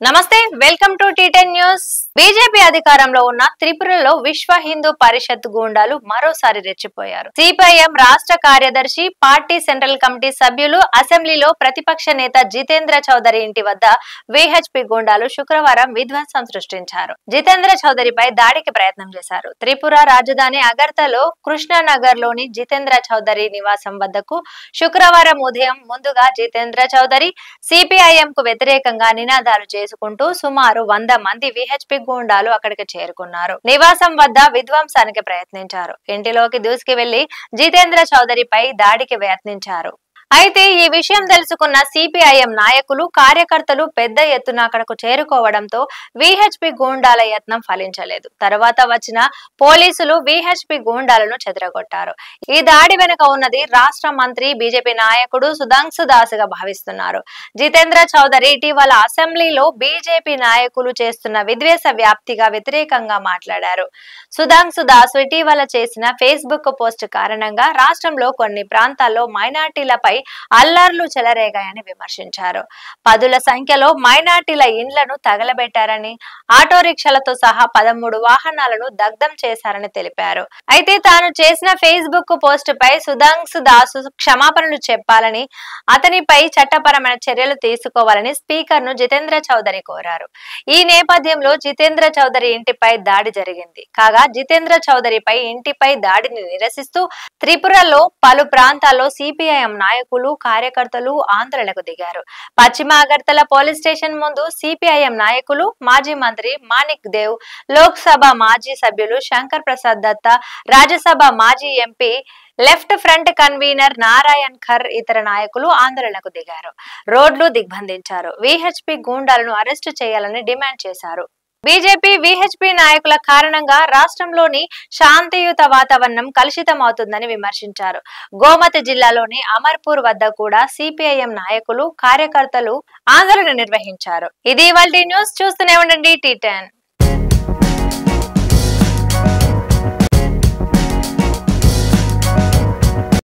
నమస్తే welcome to టీ10 news. BJP అధికారంలో ఉన్న త్రిపురలో విశ్వ హిందూ పరిషత్ గూండాలు మరోసారి రెచ్చిపోయారు। సిపిఐఎం రాష్ట్ర కార్యదర్శి, పార్టీ సెంట్రల్ కమిటీ సభ్యులు, అసెంబ్లీలో ప్రతిపక్ష నేత జితేంద్ర చౌదరి ఇంటి వద్ద విహెచ్పి గూండాలు శుక్రవారం విధ్వంసం సృష్టించారు। జితేంద్ర చౌదరిపై దాడికి ప్రయత్నం చేశారు। త్రిపుర రాజధాని అగర్తలో కృష్ణానగర్ లోని జితేంద్ర చౌదరి నివాసం వద్దకు శుక్రవారం ఉదయం ముందుగా జితేంద్ర చౌదరి సిపిఐఎం కు వ్యతిరేకంగా నినాదాలు చేసుకుంటూ సుమారు 100 మంది విహెచ్పి గూండాలు అక్కడికి చేరుకున్నారు। నివాసం వద్ద విధ్వంసానికి ప్రయత్నించారు। ఇంటిలోకి దూసుకు వెళ్లి జితేంద్ర చౌదరిపై దాడికి ప్రయత్నించారు। అయితే ఈ విషయం తెలుసుకున్న సిపిఐఎం నాయకులు, కార్యకర్తలు పెద్ద ఎత్తున అక్కడకు చేరుకోవడంతో విహెచ్పి గూండాల యత్నం ఫలించలేదు। తర్వాత వచ్చిన పోలీసులు విహెచ్పి గూండాలను చెదరగొట్టారు। ఈ దాడి వెనుక ఉన్నది రాష్ట్ర మంత్రి, బీజేపీ నాయకుడు సుధాంశు దాస్ గా భావిస్తున్నారు। జితేంద్ర చౌదరి ఇటీవల అసెంబ్లీలో బీజేపీ నాయకులు చేస్తున్న విద్వేష వ్యాప్తిగా వ్యతిరేకంగా మాట్లాడారు। సుధాంశు దాస్ ఇటీవల చేసిన ఫేస్బుక్ పోస్ట్ కారణంగా రాష్ట్రంలో కొన్ని ప్రాంతాల్లో మైనార్టీలపై అల్లర్లు చెలరేగాయని విమర్శించారు। పదుల సంఖ్యలో మైనార్టీల ఇండ్లను తగలబెట్టారని, ఆటో రిక్షాలతో సహా 13 వాహనాలను దగ్ధం చేశారని తెలిపారు। అయితే తాను చేసిన ఫేస్బుక్ పోస్ట్ పై సుధాంశు దాసు క్షమాపణలు చెప్పాలని, అతనిపై చట్టపరమైన చర్యలు తీసుకోవాలని స్పీకర్ ను జితేంద్ర చౌదరి కోరారు। ఈ నేపథ్యంలో జితేంద్ర చౌదరి ఇంటిపై దాడి జరిగింది। కాగా జితేంద్ర చౌదరిపై ఇంటిపై దాడిని నిరసిస్తూ త్రిపురలో పలు ప్రాంతాల్లో సిపిఐఎం నాయకులు, కార్యకర్తలు ఆందోళనకు దిగారు। పశ్చిమ అగర్తల పోలీస్ స్టేషన్ ముందు సిపిఐఎం నాయకులు, మాజీ మంత్రి మాణిక్ దేవ్, లోక్ సభ మాజీ సభ్యులు శంకర్ ప్రసాద్ దత్తా, రాజ్యసభ మాజీ MP, left front convener Narayan Kar ఇతర నాయకులు ఆందోళనకు దిగారు। రోడ్లు దిగ్బంధించారు। విహెచ్పి గూండాలను అరెస్టు చేయాలని డిమాండ్ చేశారు। బీజేపీ, విహెచ్పి నాయకుల కారణంగా రాష్ట్రంలోని శాంతియుత వాతావరణం కలుషితమవుతుందని విమర్శించారు। గోమతి జిల్లాలోని అమర్పూర్ వద్ద కూడా సిపిఐఎం నాయకులు, కార్యకర్తలు ఆందోళన నిర్వహించారు। ఇది ఇవాల్టి న్యూస్, చూస్తూనే ఉండండి టీ10।